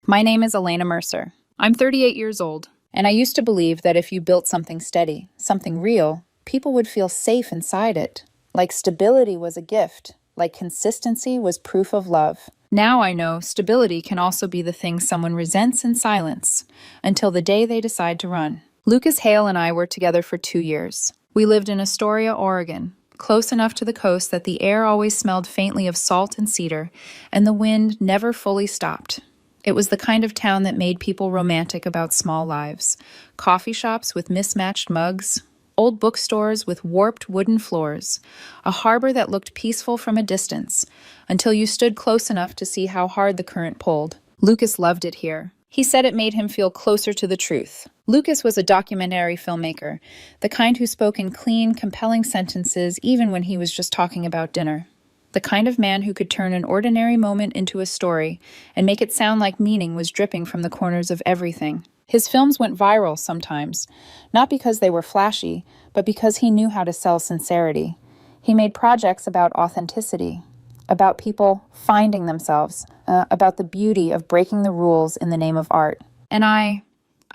My name is Elena Mercer. I'm 38 years old, and I used to believe that if you built something steady, something real, people would feel safe inside it. Like stability was a gift, like consistency was proof of love. Now I know stability can also be the thing someone resents in silence, until the day they decide to run. Lucas Hale and I were together for 2 years. We lived in Astoria, Oregon, close enough to the coast that the air always smelled faintly of salt and cedar, and the wind never fully stopped. It was the kind of town that made people romantic about small lives. Coffee shops with mismatched mugs, old bookstores with warped wooden floors, a harbor that looked peaceful from a distance, until you stood close enough to see how hard the current pulled. Lucas loved it here. He said it made him feel closer to the truth. Lucas was a documentary filmmaker, the kind who spoke in clean, compelling sentences even when he was just talking about dinner. The kind of man who could turn an ordinary moment into a story and make it sound like meaning was dripping from the corners of everything. His films went viral sometimes, not because they were flashy, but because he knew how to sell sincerity. He made projects about authenticity, about people finding themselves, about the beauty of breaking the rules in the name of art. And I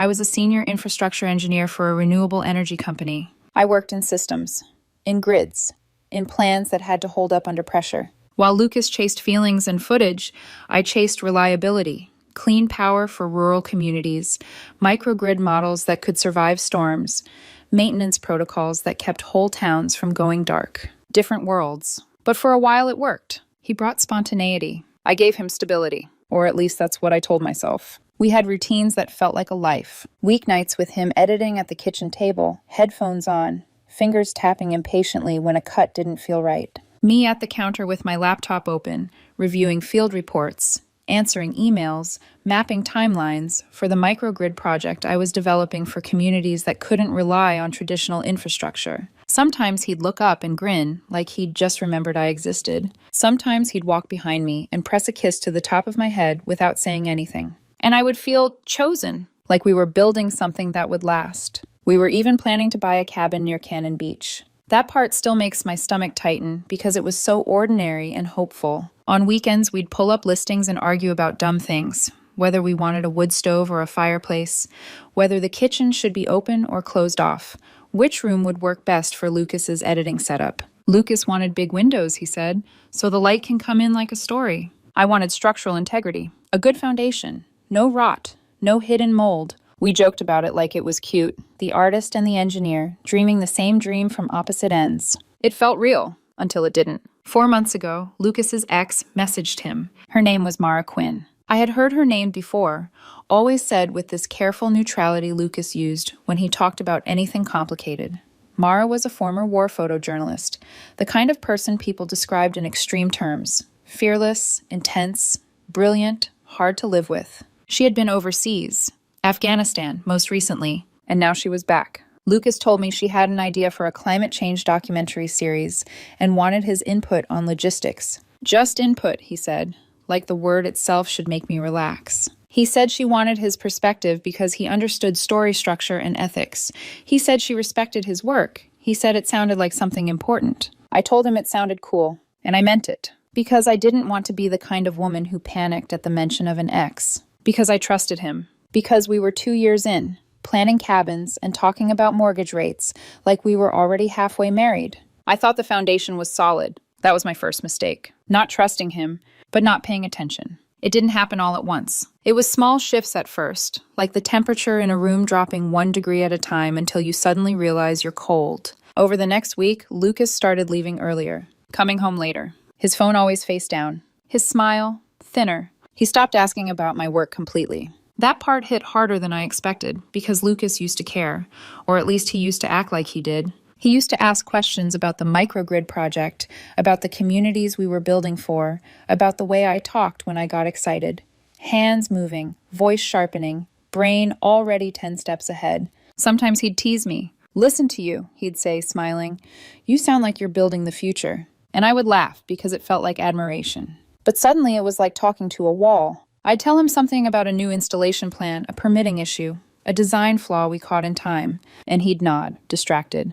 was a senior infrastructure engineer for a renewable energy company. I worked in systems, in grids, in plans that had to hold up under pressure. While Lucas chased feelings and footage, I chased reliability, clean power for rural communities, microgrid models that could survive storms, maintenance protocols that kept whole towns from going dark. Different worlds. But for a while it worked. He brought spontaneity. I gave him stability, or at least that's what I told myself. We had routines that felt like a life. Weeknights with him editing at the kitchen table, headphones on, fingers tapping impatiently when a cut didn't feel right. Me at the counter with my laptop open, reviewing field reports, answering emails, mapping timelines for the microgrid project I was developing for communities that couldn't rely on traditional infrastructure. Sometimes he'd look up and grin, like he'd just remembered I existed. Sometimes he'd walk behind me and press a kiss to the top of my head without saying anything. And I would feel chosen, like we were building something that would last. We were even planning to buy a cabin near Cannon Beach. That part still makes my stomach tighten because it was so ordinary and hopeful. On weekends, we'd pull up listings and argue about dumb things, whether we wanted a wood stove or a fireplace, whether the kitchen should be open or closed off, which room would work best for Lucas's editing setup. Lucas wanted big windows, he said, so the light can come in like a story. I wanted structural integrity, a good foundation, no rot, no hidden mold. We joked about it like it was cute, the artist and the engineer, dreaming the same dream from opposite ends. It felt real, until it didn't. 4 months ago, Lucas's ex messaged him. Her name was Mara Quinn. I had heard her name before, always said with this careful neutrality Lucas used when he talked about anything complicated. Mara was a former war photojournalist, the kind of person people described in extreme terms. Fearless, intense, brilliant, hard to live with. She had been overseas, Afghanistan most recently, and now she was back. Lucas told me she had an idea for a climate change documentary series and wanted his input on logistics. Just input, he said, like the word itself should make me relax. He said she wanted his perspective because he understood story structure and ethics. He said she respected his work. He said it sounded like something important. I told him it sounded cool, and I meant it. Because I didn't want to be the kind of woman who panicked at the mention of an ex. Because I trusted him. Because we were 2 years in, planning cabins and talking about mortgage rates like we were already halfway married. I thought the foundation was solid. That was my first mistake. Not trusting him, but not paying attention. It didn't happen all at once. It was small shifts at first, like the temperature in a room dropping 1 degree at a time until you suddenly realize you're cold. Over the next week, Lucas started leaving earlier, coming home later. His phone always face down. His smile, thinner. He stopped asking about my work completely. That part hit harder than I expected, because Lucas used to care, or at least he used to act like he did. He used to ask questions about the microgrid project, about the communities we were building for, about the way I talked when I got excited. Hands moving, voice sharpening, brain already 10 steps ahead. Sometimes he'd tease me. "Listen to you," he'd say, smiling. "You sound like you're building the future." And I would laugh because it felt like admiration. But suddenly it was like talking to a wall. I'd tell him something about a new installation plan, a permitting issue, a design flaw we caught in time, and he'd nod, distracted.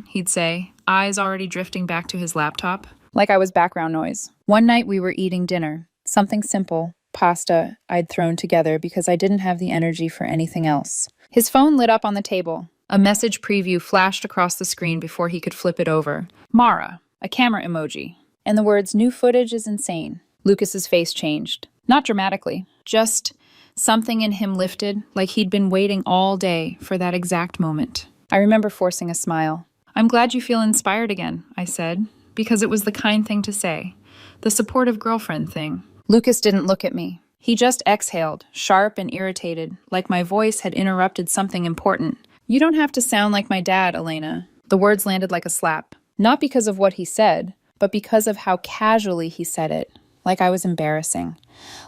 He'd say, eyes already drifting back to his laptop, like I was background noise. One night we were eating dinner, something simple, pasta I'd thrown together because I didn't have the energy for anything else. His phone lit up on the table. A message preview flashed across the screen before he could flip it over. Mara, a camera emoji, and the words, "New footage is insane." Lucas's face changed. Not dramatically, just something in him lifted, like he'd been waiting all day for that exact moment. I remember forcing a smile. "I'm glad you feel inspired again," I said, because it was the kind thing to say. The supportive girlfriend thing. Lucas didn't look at me. He just exhaled, sharp and irritated, like my voice had interrupted something important. "You don't have to sound like my dad, Elena." The words landed like a slap. Not because of what he said, but because of how casually he said it. Like I was embarrassing.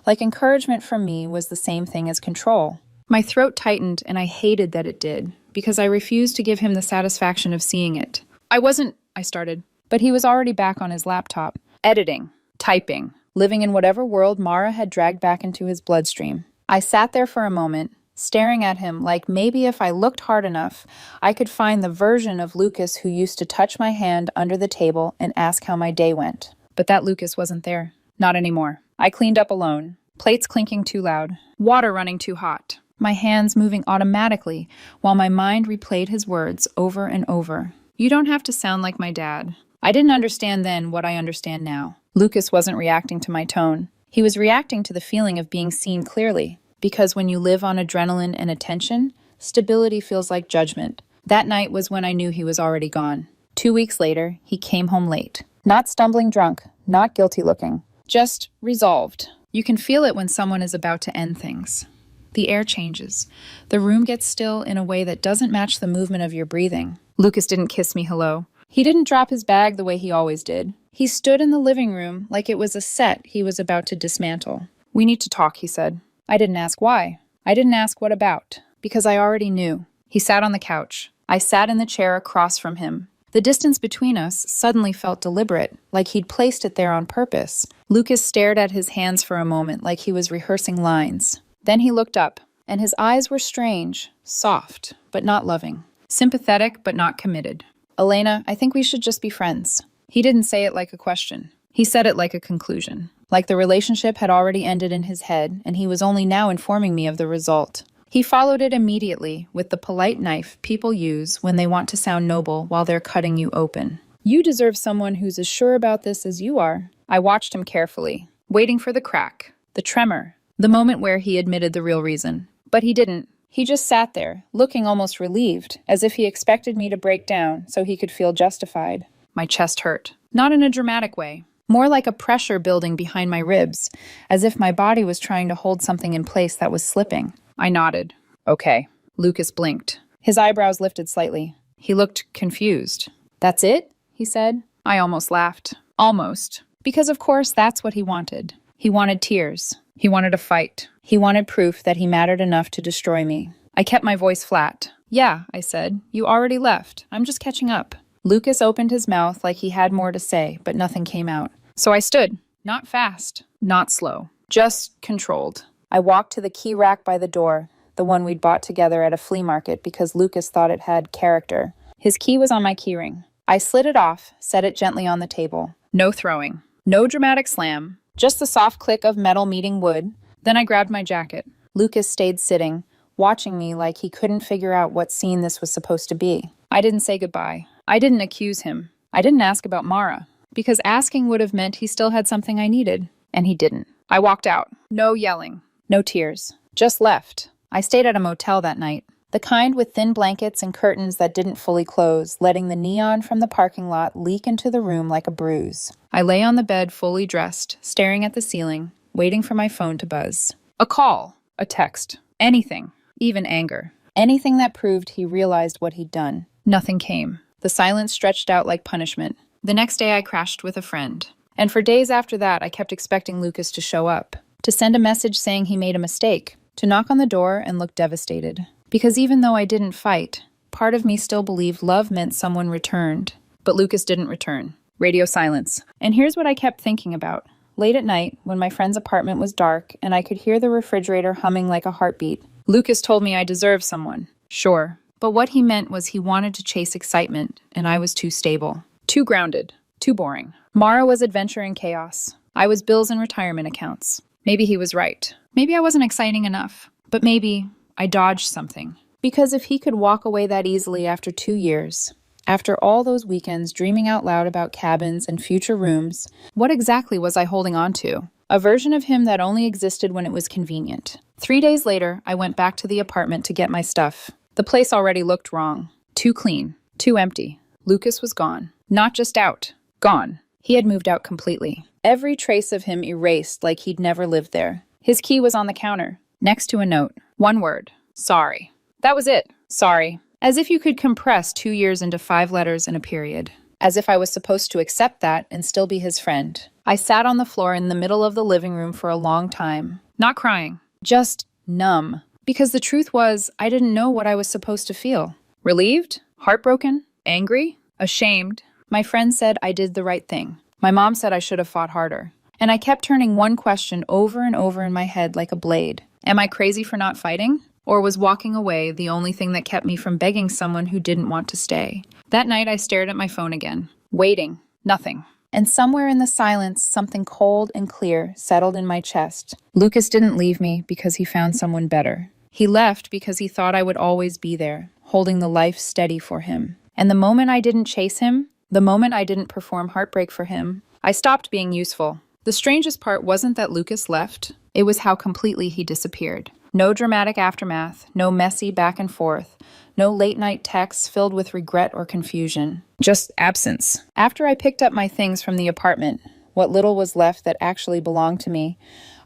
Like encouragement from me was the same thing as control. My throat tightened, and I hated that it did, because I refused to give him the satisfaction of seeing it. I started. But he was already back on his laptop, editing, typing, living in whatever world Mara had dragged back into his bloodstream. I sat there for a moment, staring at him like maybe if I looked hard enough, I could find the version of Lucas who used to touch my hand under the table and ask how my day went. But that Lucas wasn't there. Not anymore. I cleaned up alone. Plates clinking too loud. Water running too hot. My hands moving automatically while my mind replayed his words over and over. "You don't have to sound like my dad." I didn't understand then what I understand now. Lucas wasn't reacting to my tone. He was reacting to the feeling of being seen clearly. Because when you live on adrenaline and attention, stability feels like judgment. That night was when I knew he was already gone. 2 weeks later, he came home late. Not stumbling drunk, not guilty looking. Just resolved. You can feel it when someone is about to end things. The air changes. The room gets still in a way that doesn't match the movement of your breathing. Lucas didn't kiss me hello. He didn't drop his bag the way he always did. He stood in the living room like it was a set he was about to dismantle. "We need to talk," he said. I didn't ask why. I didn't ask what about, because I already knew. He sat on the couch. I sat in the chair across from him. The distance between us suddenly felt deliberate, like he'd placed it there on purpose. Lucas stared at his hands for a moment, like he was rehearsing lines. Then he looked up, and his eyes were strange, soft, but not loving. Sympathetic, but not committed. "Elena, I think we should just be friends." He didn't say it like a question. He said it like a conclusion. Like the relationship had already ended in his head, and he was only now informing me of the result. He followed it immediately with the polite knife people use when they want to sound noble while they're cutting you open. "You deserve someone who's as sure about this as you are." I watched him carefully, waiting for the crack, the tremor, the moment where he admitted the real reason. But he didn't. He just sat there, looking almost relieved, as if he expected me to break down so he could feel justified. My chest hurt. Not in a dramatic way. More like a pressure building behind my ribs, as if my body was trying to hold something in place that was slipping. I nodded. "Okay." Lucas blinked. His eyebrows lifted slightly. He looked confused. "That's it?" he said. I almost laughed. Almost. Because of course that's what he wanted. He wanted tears. He wanted a fight. He wanted proof that he mattered enough to destroy me. I kept my voice flat. "Yeah," I said. "You already left. I'm just catching up." Lucas opened his mouth like he had more to say, but nothing came out. So I stood. Not fast. Not slow. Just controlled. I walked to the key rack by the door, the one we'd bought together at a flea market because Lucas thought it had character. His key was on my keyring. I slid it off, set it gently on the table. No throwing. No dramatic slam. Just the soft click of metal meeting wood. Then I grabbed my jacket. Lucas stayed sitting, watching me like he couldn't figure out what scene this was supposed to be. I didn't say goodbye. I didn't accuse him. I didn't ask about Mara, because asking would have meant he still had something I needed, and he didn't. I walked out. No yelling. No tears. Just left. I stayed at a motel that night. The kind with thin blankets and curtains that didn't fully close, letting the neon from the parking lot leak into the room like a bruise. I lay on the bed fully dressed, staring at the ceiling, waiting for my phone to buzz. A call. A text. Anything. Even anger. Anything that proved he realized what he'd done. Nothing came. The silence stretched out like punishment. The next day I crashed with a friend. And for days after that, I kept expecting Lucas to show up, to send a message saying he made a mistake, to knock on the door and look devastated. Because even though I didn't fight, part of me still believed love meant someone returned. But Lucas didn't return. Radio silence. And here's what I kept thinking about. Late at night, when my friend's apartment was dark and I could hear the refrigerator humming like a heartbeat, Lucas told me I deserved someone. Sure. But what he meant was he wanted to chase excitement, and I was too stable. Too grounded. Too boring. Mara was adventure and chaos. I was bills and retirement accounts. Maybe he was right. Maybe I wasn't exciting enough. But maybe I dodged something. Because if he could walk away that easily after 2 years, after all those weekends dreaming out loud about cabins and future rooms, what exactly was I holding on to? A version of him that only existed when it was convenient. 3 days later, I went back to the apartment to get my stuff. The place already looked wrong. Too clean. Too empty. Lucas was gone. Not just out. Gone. He had moved out completely. Every trace of him erased like he'd never lived there. His key was on the counter, next to a note. One word. Sorry. That was it. Sorry. As if you could compress 2 years into 5 letters in a period. As if I was supposed to accept that and still be his friend. I sat on the floor in the middle of the living room for a long time. Not crying. Just numb. Because the truth was, I didn't know what I was supposed to feel. Relieved? Heartbroken? Angry? Ashamed? My friend said I did the right thing. My mom said I should have fought harder. And I kept turning one question over and over in my head like a blade. Am I crazy for not fighting? Or was walking away the only thing that kept me from begging someone who didn't want to stay? That night I stared at my phone again. Waiting. Nothing. And somewhere in the silence, something cold and clear settled in my chest. Lucas didn't leave me because he found someone better. He left because he thought I would always be there, holding the life steady for him. And the moment I didn't chase him, the moment I didn't perform heartbreak for him, I stopped being useful. The strangest part wasn't that Lucas left, it was how completely he disappeared. No dramatic aftermath, no messy back and forth, no late-night texts filled with regret or confusion. Just absence. After I picked up my things from the apartment, what little was left that actually belonged to me,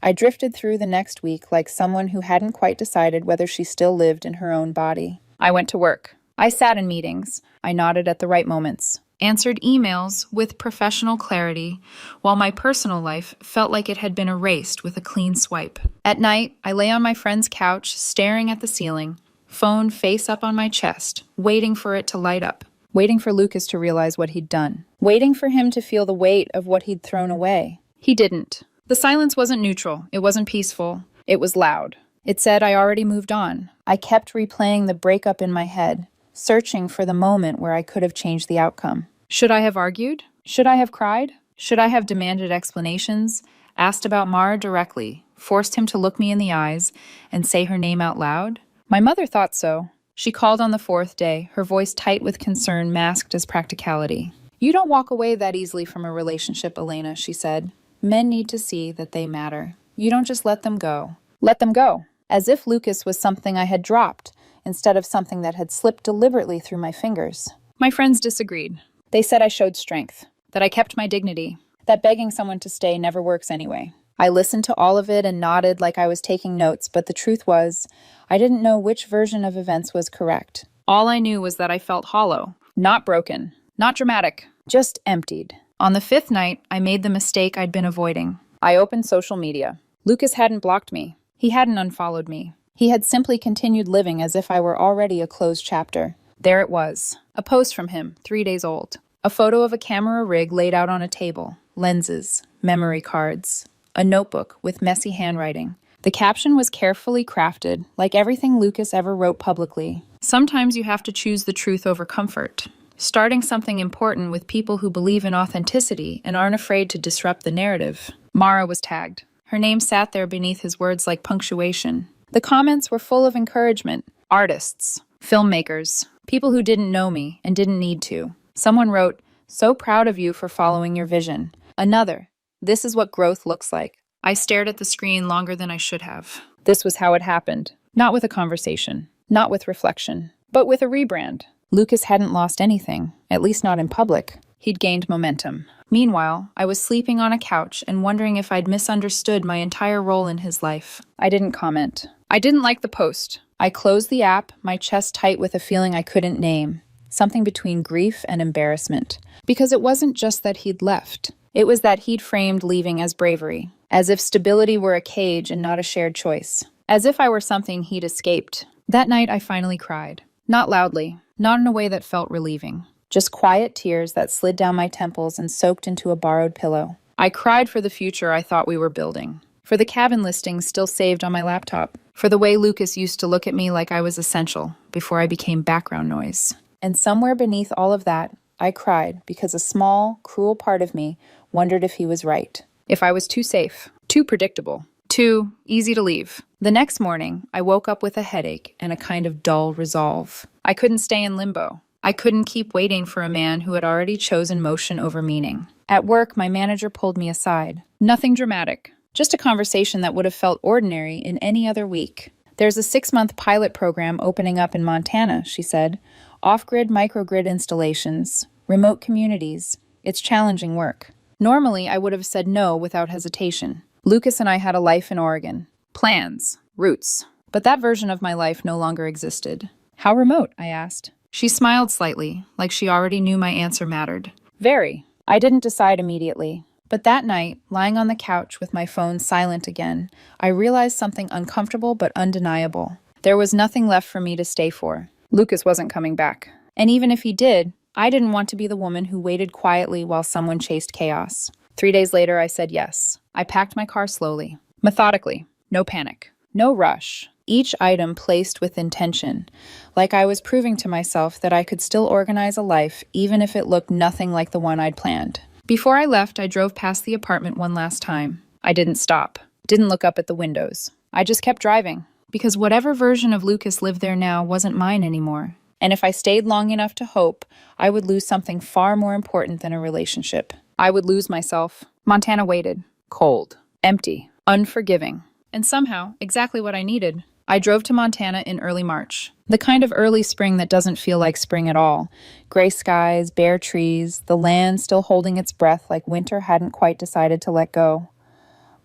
I drifted through the next week like someone who hadn't quite decided whether she still lived in her own body. I went to work. I sat in meetings. I nodded at the right moments. Answered emails with professional clarity, while my personal life felt like it had been erased with a clean swipe. At night, I lay on my friend's couch, staring at the ceiling, phone face up on my chest, waiting for it to light up, waiting for Lucas to realize what he'd done, waiting for him to feel the weight of what he'd thrown away. He didn't. The silence wasn't neutral. It wasn't peaceful. It was loud. It said I already moved on. I kept replaying the breakup in my head, searching for the moment where I could have changed the outcome. Should I have argued? Should I have cried? Should I have demanded explanations, asked about Mara directly, forced him to look me in the eyes and say her name out loud? My mother thought so. She called on the 4th day, her voice tight with concern masked as practicality. You don't walk away that easily from a relationship, Elena, she said. Men need to see that they matter. You don't just let them go. Let them go. As if Lucas was something I had dropped, instead of something that had slipped deliberately through my fingers. My friends disagreed. They said I showed strength, that I kept my dignity, that begging someone to stay never works anyway. I listened to all of it and nodded like I was taking notes, but the truth was, I didn't know which version of events was correct. All I knew was that I felt hollow, not broken, not dramatic, just emptied. On the 5th night, I made the mistake I'd been avoiding. I opened social media. Lucas hadn't blocked me. He hadn't unfollowed me. He had simply continued living as if I were already a closed chapter. There it was, a post from him, 3 days old. A photo of a camera rig laid out on a table, lenses, memory cards, a notebook with messy handwriting. The caption was carefully crafted, like everything Lucas ever wrote publicly. Sometimes you have to choose the truth over comfort. Starting something important with people who believe in authenticity and aren't afraid to disrupt the narrative. Mara was tagged. Her name sat there beneath his words like punctuation. The comments were full of encouragement. Artists, filmmakers, people who didn't know me and didn't need to. Someone wrote, "So proud of you for following your vision." Another, "This is what growth looks like." I stared at the screen longer than I should have. This was how it happened. Not with a conversation, not with reflection, but with a rebrand. Lucas hadn't lost anything, at least not in public. He'd gained momentum. Meanwhile, I was sleeping on a couch and wondering if I'd misunderstood my entire role in his life. I didn't comment. I didn't like the post. I closed the app, my chest tight with a feeling I couldn't name. Something between grief and embarrassment. Because it wasn't just that he'd left. It was that he'd framed leaving as bravery. As if stability were a cage and not a shared choice. As if I were something he'd escaped. That night I finally cried. Not loudly. Not in a way that felt relieving. Just quiet tears that slid down my temples and soaked into a borrowed pillow. I cried for the future I thought we were building. For the cabin listings still saved on my laptop. For the way Lucas used to look at me like I was essential before I became background noise. And somewhere beneath all of that, I cried because a small, cruel part of me wondered if he was right. If I was too safe, too predictable, Too easy to leave. The next morning, I woke up with a headache and a kind of dull resolve. I couldn't stay in limbo. I couldn't keep waiting for a man who had already chosen motion over meaning. At work, my manager pulled me aside. Nothing dramatic, just a conversation that would have felt ordinary in any other week. There's a 6-month pilot program opening up in Montana, she said. Off-grid microgrid installations, remote communities. It's challenging work. Normally, I would have said no without hesitation. Lucas and I had a life in Oregon. Plans, roots. But that version of my life no longer existed. How remote? I asked. She smiled slightly, like she already knew my answer mattered. Very. I didn't decide immediately. But that night, lying on the couch with my phone silent again, I realized something uncomfortable but undeniable. There was nothing left for me to stay for. Lucas wasn't coming back. And even if he did, I didn't want to be the woman who waited quietly while someone chased chaos. 3 days later, I said yes. I packed my car slowly, methodically, no panic, no rush. Each item placed with intention, like I was proving to myself that I could still organize a life even if it looked nothing like the one I'd planned. Before I left, I drove past the apartment one last time. I didn't stop, didn't look up at the windows. I just kept driving, because whatever version of Lucas lived there now wasn't mine anymore. And if I stayed long enough to hope, I would lose something far more important than a relationship. I would lose myself. Montana waited. Cold. Empty. Unforgiving. And somehow, exactly what I needed. I drove to Montana in early March. The kind of early spring that doesn't feel like spring at all. Gray skies, bare trees, the land still holding its breath like winter hadn't quite decided to let go.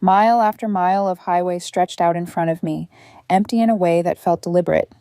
Mile after mile of highway stretched out in front of me, empty in a way that felt deliberate.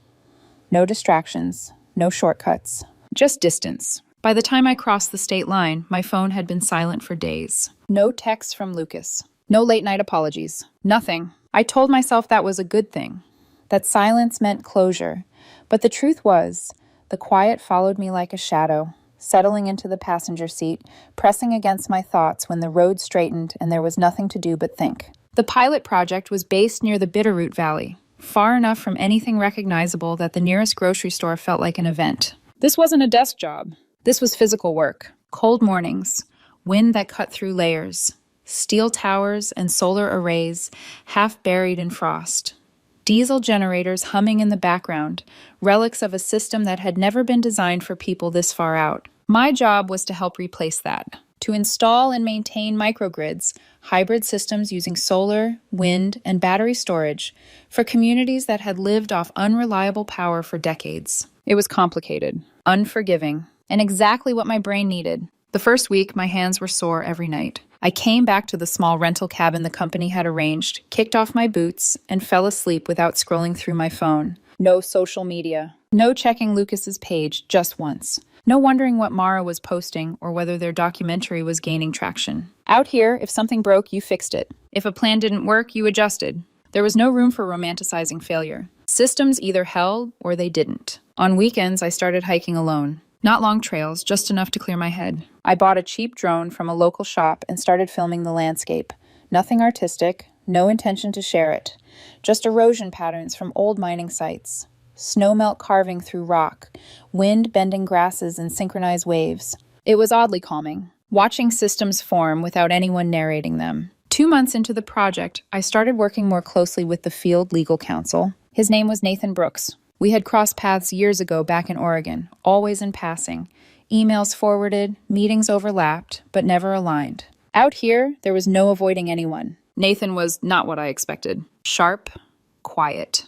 No distractions, no shortcuts, just distance. By the time I crossed the state line, my phone had been silent for days. No texts from Lucas. No late-night apologies. Nothing. I told myself that was a good thing, that silence meant closure. But the truth was, the quiet followed me like a shadow, settling into the passenger seat, pressing against my thoughts when the road straightened and there was nothing to do but think. The pilot project was based near the Bitterroot Valley, far enough from anything recognizable that the nearest grocery store felt like an event. This wasn't a desk job. This was physical work. Cold mornings, wind that cut through layers, steel towers and solar arrays half buried in frost. Diesel generators humming in the background, relics of a system that had never been designed for people this far out. My job was to help replace that, to install and maintain microgrids, hybrid systems using solar, wind, and battery storage for communities that had lived off unreliable power for decades. It was complicated, unforgiving, and exactly what my brain needed. The first week, my hands were sore every night. I came back to the small rental cabin the company had arranged, kicked off my boots, and fell asleep without scrolling through my phone. No social media. No checking Lucas's page just once. No wondering what Mara was posting or whether their documentary was gaining traction. Out here, if something broke, you fixed it. If a plan didn't work, you adjusted. There was no room for romanticizing failure. Systems either held or they didn't. On weekends, I started hiking alone. Not long trails, just enough to clear my head. I bought a cheap drone from a local shop and started filming the landscape. Nothing artistic, no intention to share it. Just erosion patterns from old mining sites. Snowmelt carving through rock. Wind bending grasses in synchronized waves. It was oddly calming, watching systems form without anyone narrating them. 2 months into the project, I started working more closely with the field legal counsel. His name was Nathan Brooks. We had crossed paths years ago back in Oregon, always in passing. Emails forwarded, meetings overlapped, but never aligned. Out here, there was no avoiding anyone. Nathan was not what I expected. Sharp, quiet.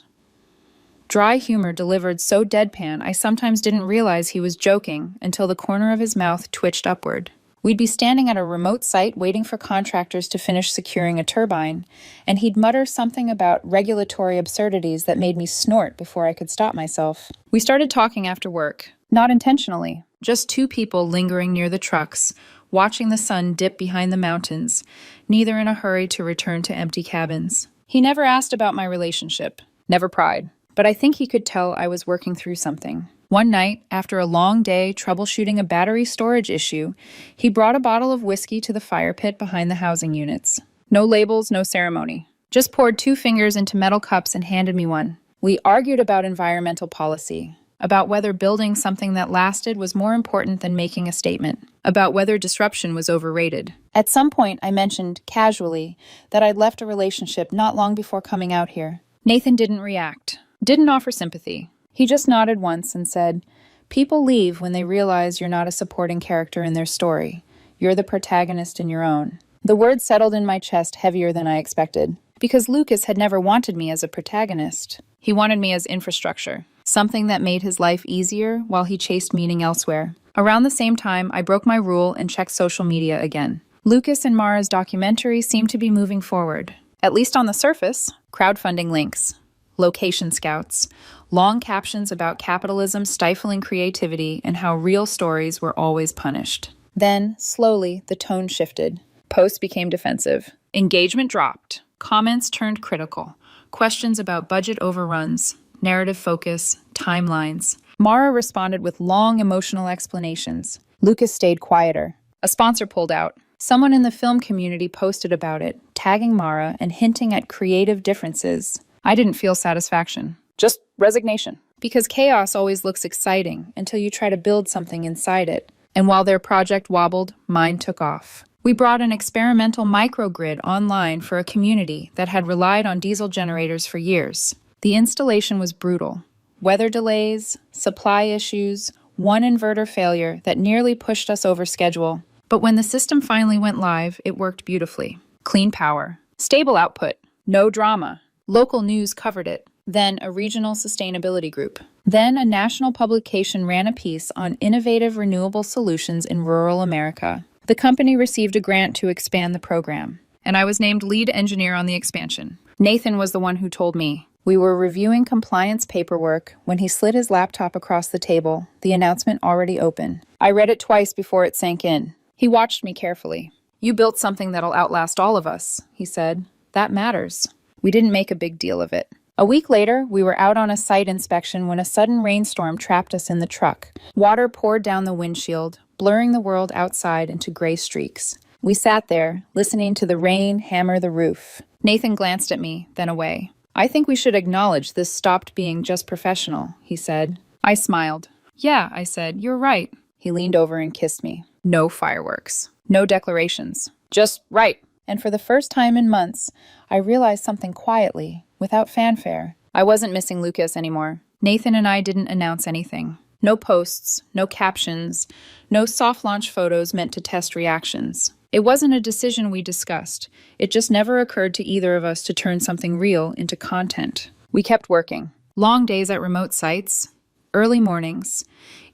Dry humor delivered so deadpan I sometimes didn't realize he was joking until the corner of his mouth twitched upward. We'd be standing at a remote site waiting for contractors to finish securing a turbine, and he'd mutter something about regulatory absurdities that made me snort before I could stop myself. We started talking after work, not intentionally, just two people lingering near the trucks, watching the sun dip behind the mountains, neither in a hurry to return to empty cabins. He never asked about my relationship, never pried, but I think he could tell I was working through something. One night, after a long day troubleshooting a battery storage issue, he brought a bottle of whiskey to the fire pit behind the housing units. No labels, no ceremony. Just poured 2 fingers into metal cups and handed me one. We argued about environmental policy. about whether building something that lasted was more important than making a statement, about whether disruption was overrated. At some point, I mentioned, casually, that I'd left a relationship not long before coming out here. Nathan didn't react, didn't offer sympathy. He just nodded once and said, "People leave when they realize you're not a supporting character in their story. You're the protagonist in your own." The words settled in my chest heavier than I expected, because Lucas had never wanted me as a protagonist. He wanted me as infrastructure, something that made his life easier while he chased meaning elsewhere. Around the same time, I broke my rule and checked social media again. Lucas and Mara's documentary seemed to be moving forward, at least on the surface. Crowdfunding links, location scouts, long captions about capitalism stifling creativity and how real stories were always punished. Then, slowly, the tone shifted. Posts became defensive. Engagement dropped. Comments turned critical. Questions about budget overruns, narrative focus, timelines. Mara responded with long emotional explanations. Lucas stayed quieter. A sponsor pulled out. Someone in the film community posted about it, tagging Mara and hinting at creative differences. I didn't feel satisfaction, just resignation. Because chaos always looks exciting until you try to build something inside it. And while their project wobbled, mine took off. We brought an experimental microgrid online for a community that had relied on diesel generators for years. The installation was brutal. Weather delays, supply issues, one inverter failure that nearly pushed us over schedule. But when the system finally went live, it worked beautifully. Clean power, stable output, no drama. Local news covered it. Then a regional sustainability group. Then a national publication ran a piece on innovative renewable solutions in rural America. The company received a grant to expand the program, and I was named lead engineer on the expansion. Nathan was the one who told me. We were reviewing compliance paperwork when he slid his laptop across the table, the announcement already open. I read it twice before it sank in. He watched me carefully. "You built something that'll outlast all of us," he said. "That matters." We didn't make a big deal of it. A week later, we were out on a site inspection when a sudden rainstorm trapped us in the truck. Water poured down the windshield, blurring the world outside into gray streaks. We sat there, listening to the rain hammer the roof. Nathan glanced at me, then away. "I think we should acknowledge this stopped being just professional," he said. I smiled. "Yeah," I said, "you're right." He leaned over and kissed me. No fireworks. No declarations. Just right. And for the first time in months, I realized something quietly, without fanfare. I wasn't missing Lucas anymore. Nathan and I didn't announce anything. No posts, no captions, no soft launch photos meant to test reactions. It wasn't a decision we discussed. It just never occurred to either of us to turn something real into content. We kept working. Long days at remote sites, early mornings,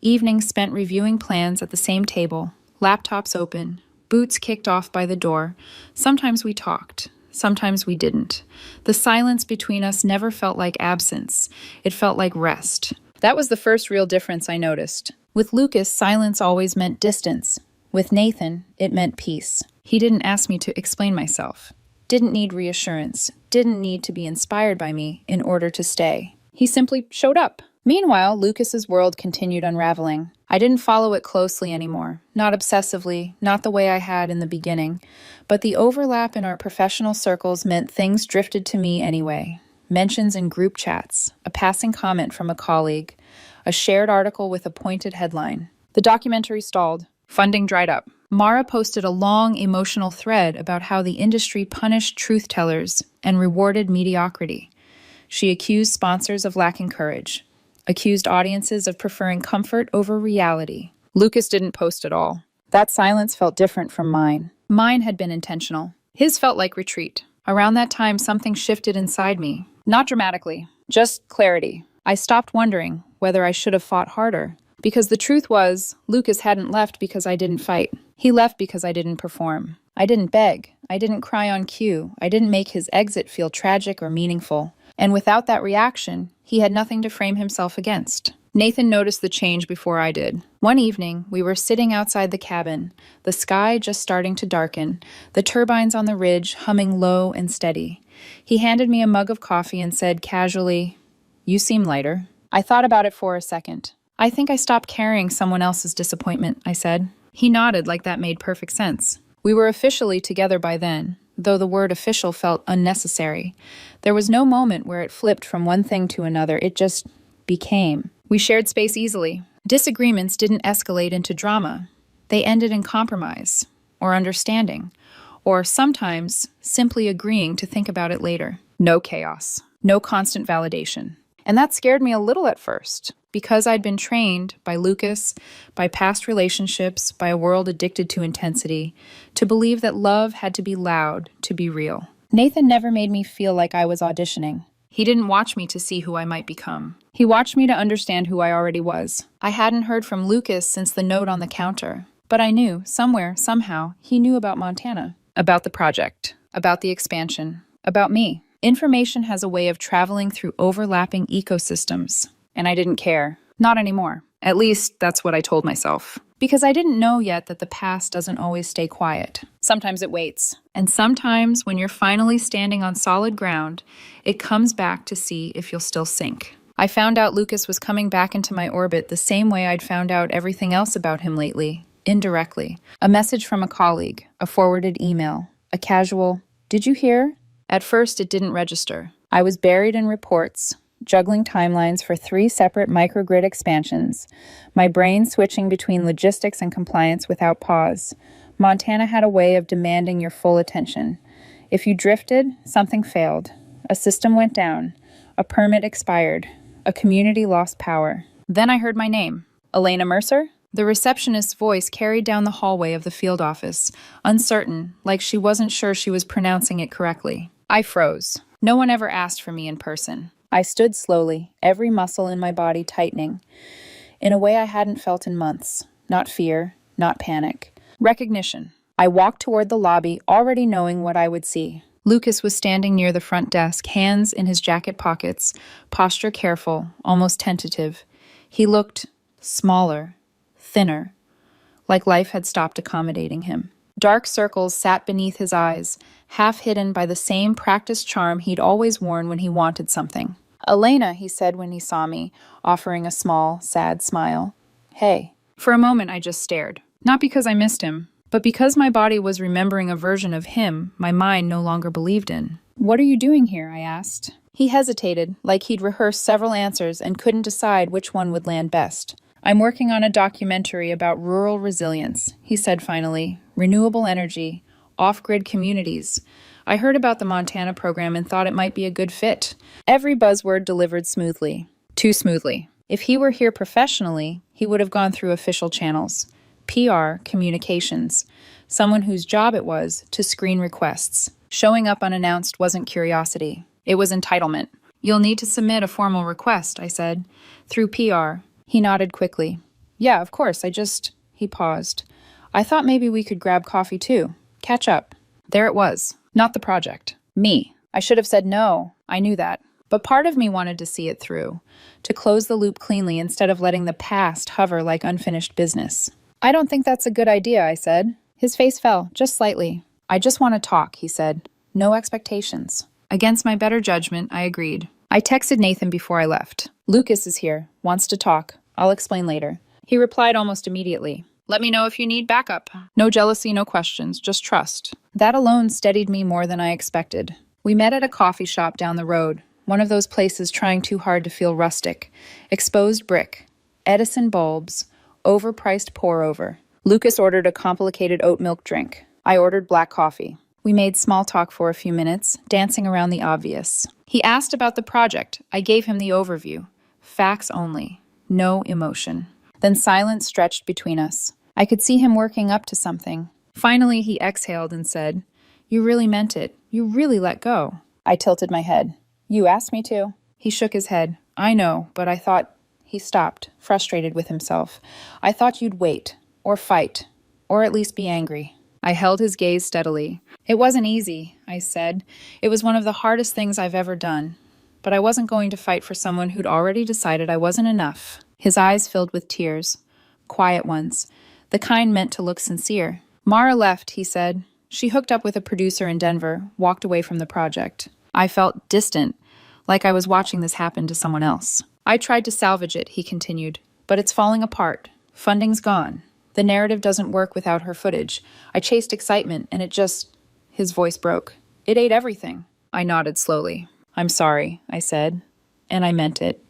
evenings spent reviewing plans at the same table, laptops open, boots kicked off by the door. Sometimes we talked. Sometimes we didn't. The silence between us never felt like absence. It felt like rest. That was the first real difference I noticed. With Lucas, silence always meant distance. With Nathan, it meant peace. He didn't ask me to explain myself. Didn't need reassurance. Didn't need to be inspired by me in order to stay. He simply showed up. Meanwhile, Lucas's world continued unraveling. I didn't follow it closely anymore. Not obsessively, not the way I had in the beginning. But the overlap in our professional circles meant things drifted to me anyway. Mentions in group chats, a passing comment from a colleague, a shared article with a pointed headline. The documentary stalled. Funding dried up. Mara posted a long, emotional thread about how the industry punished truth-tellers and rewarded mediocrity. She accused sponsors of lacking courage, accused audiences of preferring comfort over reality. Lucas didn't post at all. That silence felt different from mine. Mine had been intentional. His felt like retreat. Around that time, something shifted inside me. Not dramatically, just clarity. I stopped wondering whether I should have fought harder. Because the truth was, Lucas hadn't left because I didn't fight. He left because I didn't perform. I didn't beg. I didn't cry on cue. I didn't make his exit feel tragic or meaningful. And without that reaction, he had nothing to frame himself against. Nathan noticed the change before I did. One evening, we were sitting outside the cabin, the sky just starting to darken, the turbines on the ridge humming low and steady. He handed me a mug of coffee and said casually, "You seem lighter." I thought about it for a second. "I think I stopped carrying someone else's disappointment," I said. He nodded like that made perfect sense. We were officially together by then, though the word official felt unnecessary. There was no moment where it flipped from one thing to another. It just became. We shared space easily. Disagreements didn't escalate into drama. They ended in compromise, or understanding, or sometimes simply agreeing to think about it later. No chaos, no constant validation. And that scared me a little at first, because I'd been trained by Lucas, by past relationships, by a world addicted to intensity, to believe that love had to be loud to be real. Nathan never made me feel like I was auditioning. He didn't watch me to see who I might become. He watched me to understand who I already was. I hadn't heard from Lucas since the note on the counter, but I knew, somewhere, somehow, he knew about Montana, about the project, about the expansion, about me. Information has a way of traveling through overlapping ecosystems, and I didn't care. Not anymore. At least, that's what I told myself. Because I didn't know yet that the past doesn't always stay quiet. Sometimes it waits. And sometimes, when you're finally standing on solid ground, it comes back to see if you'll still sink. I found out Lucas was coming back into my orbit the same way I'd found out everything else about him lately, indirectly. A message from a colleague, a forwarded email, a casual, "Did you hear?" At first, it didn't register. I was buried in reports, juggling timelines for 3 separate microgrid expansions, my brain switching between logistics and compliance without pause. Montana had a way of demanding your full attention. If you drifted, something failed. A system went down. A permit expired. A community lost power. Then I heard my name. Elena Mercer? The receptionist's voice carried down the hallway of the field office, uncertain, like she wasn't sure she was pronouncing it correctly. I froze. No one ever asked for me in person. I stood slowly, every muscle in my body tightening, in a way I hadn't felt in months. Not fear, not panic. Recognition. I walked toward the lobby, already knowing what I would see. Lucas was standing near the front desk, hands in his jacket pockets, posture careful, almost tentative. He looked smaller, thinner, like life had stopped accommodating him. Dark circles sat beneath his eyes, half hidden by the same practiced charm he'd always worn when he wanted something. "Elena," he said when he saw me, offering a small, sad smile. "Hey." For a moment I just stared. Not because I missed him, but because my body was remembering a version of him my mind no longer believed in. "What are you doing here?" I asked. He hesitated, like he'd rehearsed several answers and couldn't decide which one would land best. "I'm working on a documentary about rural resilience," he said finally. "Renewable energy, off-grid communities. I heard about the Montana program and thought it might be a good fit." Every buzzword delivered smoothly. Too smoothly. If he were here professionally, he would have gone through official channels. PR, communications. Someone whose job it was to screen requests. Showing up unannounced wasn't curiosity. It was entitlement. "You'll need to submit a formal request," I said. "Through PR. He nodded quickly. "Yeah, of course, He paused. "I thought maybe we could grab coffee too. Catch up." There it was. Not the project. Me. I should have said no. I knew that. But part of me wanted to see it through. To close the loop cleanly instead of letting the past hover like unfinished business. "I don't think that's a good idea," I said. His face fell, just slightly. "I just want to talk," he said. "No expectations." Against my better judgment, I agreed. I texted Nathan before I left. "Lucas is here. Wants to talk. I'll explain later." He replied almost immediately. "Let me know if you need backup." No jealousy, no questions, just trust. That alone steadied me more than I expected. We met at a coffee shop down the road, one of those places trying too hard to feel rustic. Exposed brick, Edison bulbs, overpriced pour-over. Lucas ordered a complicated oat milk drink. I ordered black coffee. We made small talk for a few minutes, dancing around the obvious. He asked about the project. I gave him the overview. Facts only. No emotion. Then silence stretched between us. I could see him working up to something. Finally, he exhaled and said, "You really meant it. You really let go." I tilted my head. "You asked me to." He shook his head. "I know, but I thought..." He stopped, frustrated with himself. "I thought you'd wait, or fight, or at least be angry." I held his gaze steadily. "It wasn't easy," I said. "It was one of the hardest things I've ever done. But I wasn't going to fight for someone who'd already decided I wasn't enough." His eyes filled with tears. Quiet ones. The kind meant to look sincere. "Mara left," he said. "She hooked up with a producer in Denver, walked away from the project." I felt distant, like I was watching this happen to someone else. "I tried to salvage it," he continued, "but it's falling apart. Funding's gone. The narrative doesn't work without her footage. I chased excitement, and it just..." His voice broke. "It ate everything." I nodded slowly. "I'm sorry," I said, and I meant it.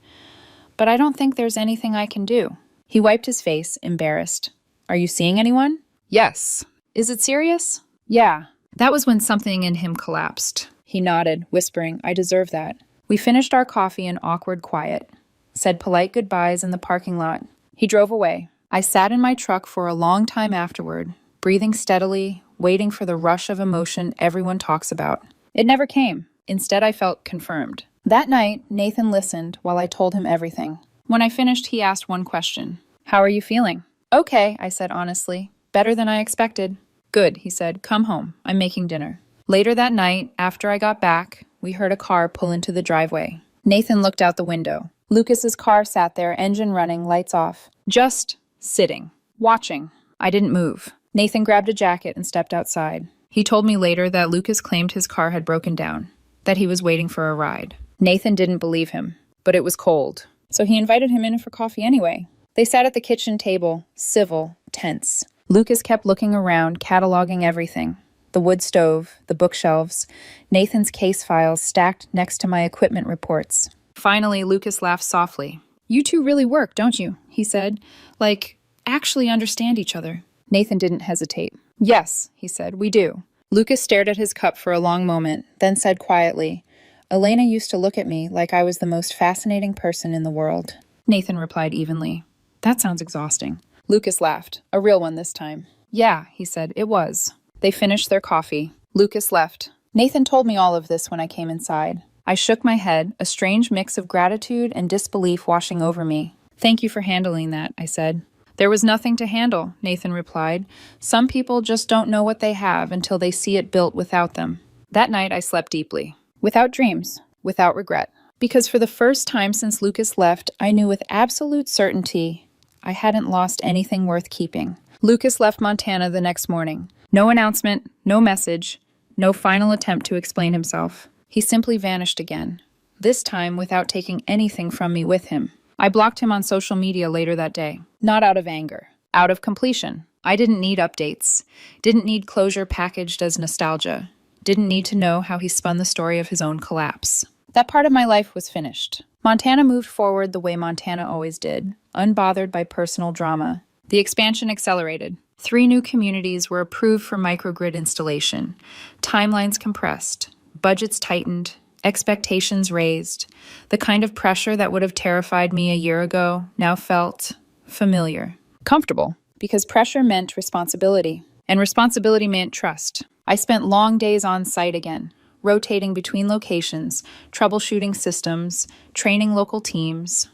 but I don't think there's anything I can do." He wiped his face, embarrassed. "Are you seeing anyone?" "Yes." "Is it serious?" "Yeah." That was when something in him collapsed. He nodded, whispering, "I deserve that." We finished our coffee in awkward quiet, said polite goodbyes in the parking lot. He drove away. I sat in my truck for a long time afterward, breathing steadily, waiting for the rush of emotion everyone talks about. It never came. Instead, I felt confirmed. That night, Nathan listened while I told him everything. When I finished, he asked one question. "How are you feeling?" "Okay," I said honestly. "Better than I expected." "Good," he said. "Come home. I'm making dinner." Later that night, after I got back, we heard a car pull into the driveway. Nathan looked out the window. Lucas's car sat there, engine running, lights off. Just sitting, watching. I didn't move. Nathan grabbed a jacket and stepped outside. He told me later that Lucas claimed his car had broken down, that he was waiting for a ride. Nathan didn't believe him, but it was cold. So he invited him in for coffee anyway. They sat at the kitchen table, civil, tense. Lucas kept looking around, cataloging everything. The wood stove, the bookshelves, Nathan's case files stacked next to my equipment reports. Finally, Lucas laughed softly. "You two really work, don't you?" he said. "Like, actually understand each other." Nathan didn't hesitate. "Yes," he said, "we do." Lucas stared at his cup for a long moment, then said quietly, "Elena used to look at me like I was the most fascinating person in the world." Nathan replied evenly, "That sounds exhausting." Lucas laughed, a real one this time. "Yeah," he said, "it was." They finished their coffee. Lucas left. Nathan told me all of this when I came inside. I shook my head, a strange mix of gratitude and disbelief washing over me. "Thank you for handling that," I said. "There was nothing to handle," Nathan replied. "Some people just don't know what they have until they see it built without them." That night I slept deeply. Without dreams, without regret. Because for the first time since Lucas left, I knew with absolute certainty I hadn't lost anything worth keeping. Lucas left Montana the next morning. No announcement, no message, no final attempt to explain himself. He simply vanished again, this time without taking anything from me with him. I blocked him on social media later that day, not out of anger, out of completion. I didn't need updates, didn't need closure packaged as nostalgia, didn't need to know how he spun the story of his own collapse. That part of my life was finished. Montana moved forward the way Montana always did, unbothered by personal drama. The expansion accelerated. 3 new communities were approved for microgrid installation. Timelines compressed. Budgets tightened. Expectations raised. The kind of pressure that would have terrified me a year ago now felt familiar. Comfortable. Because pressure meant responsibility. And responsibility meant trust. I spent long days on site again, rotating between locations, troubleshooting systems, training local teams.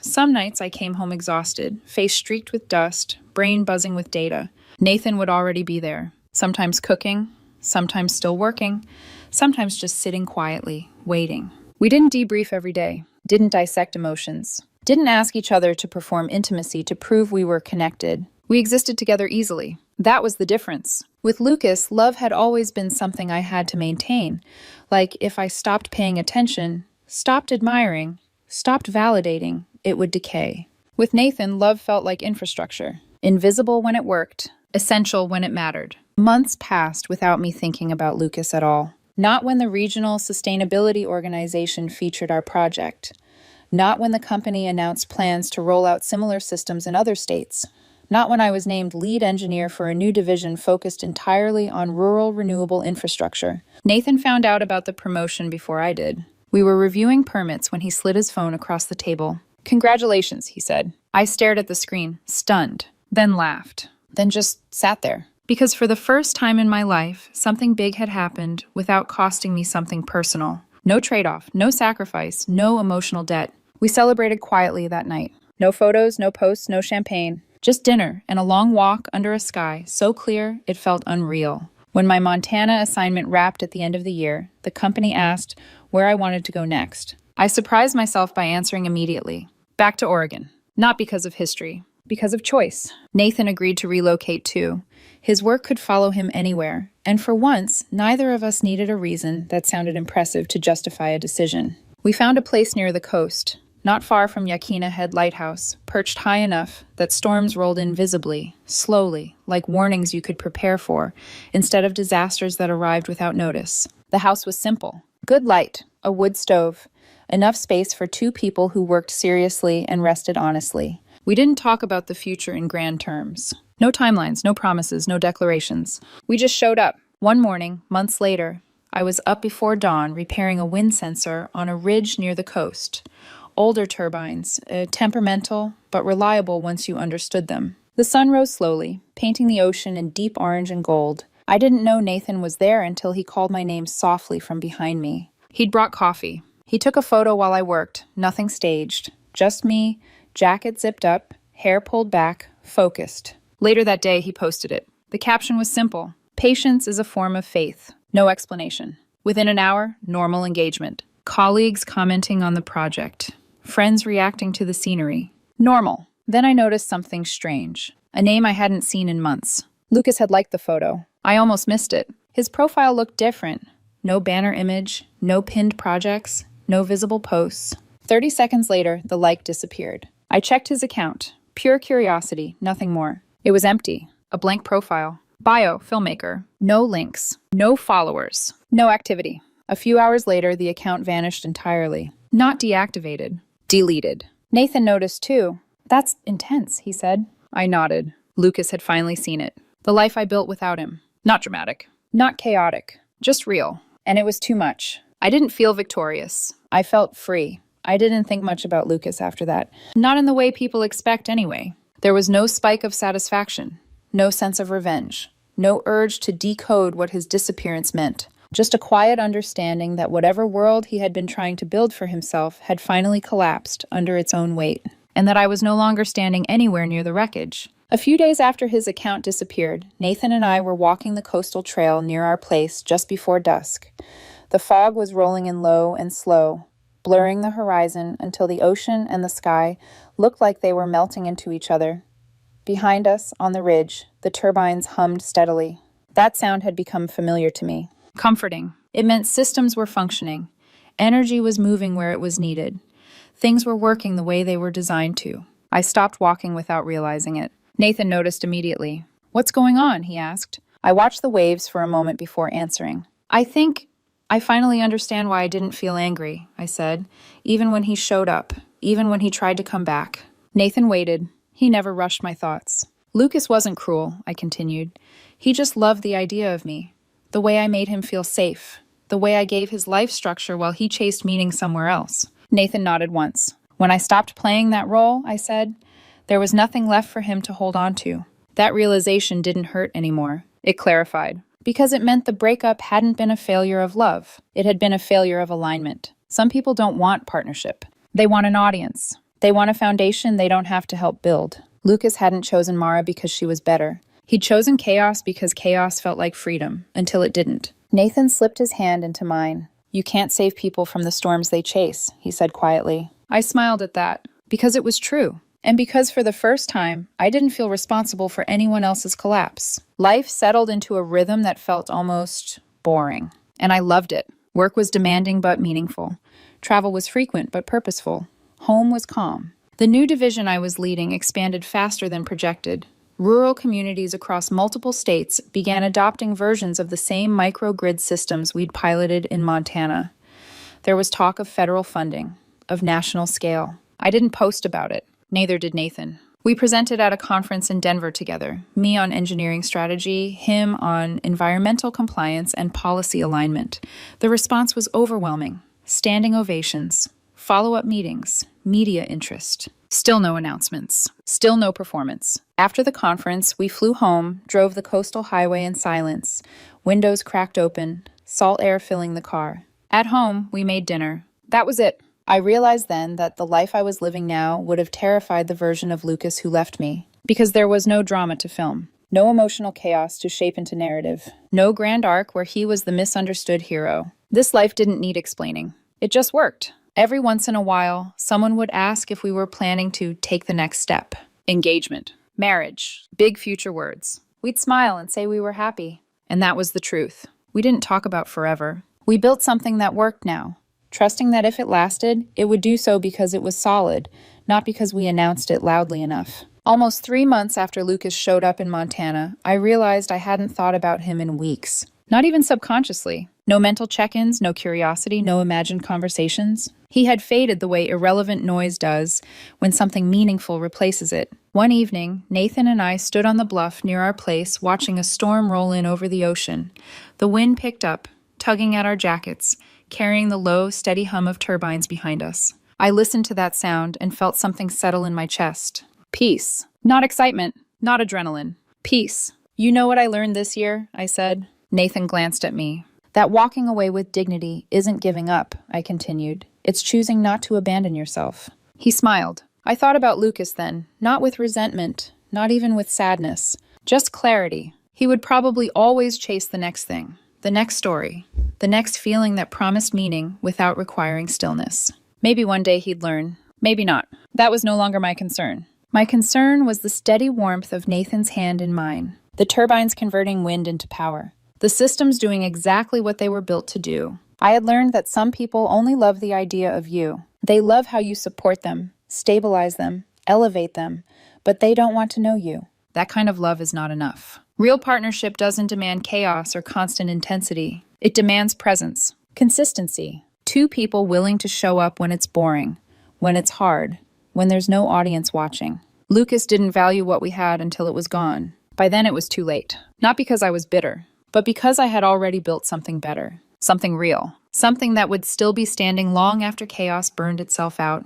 Some nights I came home exhausted, face streaked with dust, brain buzzing with data. Nathan would already be there, sometimes cooking, sometimes still working, sometimes just sitting quietly, waiting. We didn't debrief every day, didn't dissect emotions, didn't ask each other to perform intimacy to prove we were connected. We existed together easily. That was the difference. With Lucas, love had always been something I had to maintain. Like if I stopped paying attention, stopped admiring, stopped validating, it would decay. With Nathan, love felt like infrastructure. Invisible when it worked, essential when it mattered. Months passed without me thinking about Lucas at all. Not when the regional sustainability organization featured our project. Not when the company announced plans to roll out similar systems in other states. Not when I was named lead engineer for a new division focused entirely on rural renewable infrastructure. Nathan found out about the promotion before I did. We were reviewing permits when he slid his phone across the table. "Congratulations," he said. I stared at the screen, stunned, then laughed, then just sat there. Because for the first time in my life, something big had happened without costing me something personal. No trade-off, no sacrifice, no emotional debt. We celebrated quietly that night. No photos, no posts, no champagne. Just dinner and a long walk under a sky so clear it felt unreal. When my Montana assignment wrapped at the end of the year, the company asked where I wanted to go next. I surprised myself by answering immediately. Back to Oregon. Not because of history, because of choice. Nathan agreed to relocate too. His work could follow him anywhere, and for once, neither of us needed a reason that sounded impressive to justify a decision. We found a place near the coast, not far from Yaquina Head Lighthouse, perched high enough that storms rolled in visibly, slowly, like warnings you could prepare for, instead of disasters that arrived without notice. The house was simple. Good light, a wood stove, Enough space for two people who worked seriously and rested honestly. We didn't talk about the future in grand terms. No timelines, no promises, no declarations. We just showed up. One morning, months later, I was up before dawn repairing a wind sensor on a ridge near the coast. Older turbines, temperamental but reliable once you understood them. The sun rose slowly, painting the ocean in deep orange and gold. I didn't know Nathan was there until he called my name softly from behind me. He'd brought coffee. He took a photo while I worked, nothing staged. Just me, jacket zipped up, hair pulled back, focused. Later that day, he posted it. The caption was simple. Patience is a form of faith. No explanation. Within an hour, normal engagement. Colleagues commenting on the project. Friends reacting to the scenery. Normal. Then I noticed something strange. A name I hadn't seen in months. Lucas had liked the photo. I almost missed it. His profile looked different. No banner image, no pinned projects, no visible posts. 30 seconds later, the like disappeared. I checked his account. Pure curiosity, nothing more. It was empty. A blank profile. Bio, filmmaker. No links. No followers. No activity. A few hours later, the account vanished entirely. Not deactivated. Deleted. Nathan noticed too. That's intense, he said. I nodded. Lucas had finally seen it. The life I built without him. Not dramatic. Not chaotic. Just real. And it was too much. I didn't feel victorious. I felt free. I didn't think much about Lucas after that. Not in the way people expect anyway. There was no spike of satisfaction. No sense of revenge. No urge to decode what his disappearance meant. Just a quiet understanding that whatever world he had been trying to build for himself had finally collapsed under its own weight. And that I was no longer standing anywhere near the wreckage. A few days after his account disappeared, Nathan and I were walking the coastal trail near our place just before dusk. The fog was rolling in low and slow, blurring the horizon until the ocean and the sky looked like they were melting into each other. Behind us, on the ridge, the turbines hummed steadily. That sound had become familiar to me. Comforting. It meant systems were functioning. Energy was moving where it was needed. Things were working the way they were designed to. I stopped walking without realizing it. Nathan noticed immediately. "What's going on?" he asked. I watched the waves for a moment before answering. "I think I finally understand why I didn't feel angry," I said, even when he showed up, even when he tried to come back. Nathan waited. He never rushed my thoughts. "Lucas wasn't cruel," I continued. "He just loved the idea of me, the way I made him feel safe, the way I gave his life structure while he chased meaning somewhere else." Nathan nodded once. "When I stopped playing that role," I said, "there was nothing left for him to hold on to." That realization didn't hurt anymore. It clarified. Because it meant the breakup hadn't been a failure of love. It had been a failure of alignment. Some people don't want partnership. They want an audience. They want a foundation they don't have to help build. Lucas hadn't chosen Mara because she was better. He'd chosen chaos because chaos felt like freedom, until it didn't. Nathan slipped his hand into mine. "You can't save people from the storms they chase," he said quietly. I smiled at that, because it was true. And because for the first time, I didn't feel responsible for anyone else's collapse. Life settled into a rhythm that felt almost boring. And I loved it. Work was demanding but meaningful. Travel was frequent but purposeful. Home was calm. The new division I was leading expanded faster than projected. Rural communities across multiple states began adopting versions of the same microgrid systems we'd piloted in Montana. There was talk of federal funding, of national scale. I didn't post about it. Neither did Nathan. We presented at a conference in Denver together, me on engineering strategy, him on environmental compliance and policy alignment. The response was overwhelming. Standing ovations, follow-up meetings, media interest. Still no announcements. Still no performance. After the conference, we flew home, drove the coastal highway in silence, windows cracked open, salt air filling the car. At home, we made dinner. That was it. I realized then that the life I was living now would have terrified the version of Lucas who left me, because there was no drama to film, no emotional chaos to shape into narrative, no grand arc where he was the misunderstood hero. This life didn't need explaining. It just worked. Every once in a while, someone would ask if we were planning to take the next step. Engagement, marriage, big future words. We'd smile and say we were happy. And that was the truth. We didn't talk about forever. We built something that worked now. Trusting that if it lasted, it would do so because it was solid, not because we announced it loudly enough. Almost 3 months after Lucas showed up in Montana, I realized I hadn't thought about him in weeks. Not even subconsciously. No mental check-ins, no curiosity, no imagined conversations. He had faded the way irrelevant noise does when something meaningful replaces it. One evening, Nathan and I stood on the bluff near our place watching a storm roll in over the ocean. The wind picked up, tugging at our jackets, carrying the low, steady hum of turbines behind us. I listened to that sound and felt something settle in my chest. Peace. Not excitement, not adrenaline. Peace. You know what I learned this year? I said. Nathan glanced at me. That walking away with dignity isn't giving up, I continued. It's choosing not to abandon yourself. He smiled. I thought about Lucas then, not with resentment, not even with sadness, just clarity. He would probably always chase the next thing, the next story, the next feeling that promised meaning without requiring stillness. Maybe one day he'd learn, maybe not. That was no longer my concern. My concern was the steady warmth of Nathan's hand in mine, the turbines converting wind into power, the systems doing exactly what they were built to do. I had learned that some people only love the idea of you. They love how you support them, stabilize them, elevate them, but they don't want to know you. That kind of love is not enough. Real partnership doesn't demand chaos or constant intensity. It demands presence, consistency. Two people willing to show up when it's boring, when it's hard, when there's no audience watching. Lucas didn't value what we had until it was gone. By then it was too late. Not because I was bitter, but because I had already built something better, something real, something that would still be standing long after chaos burned itself out.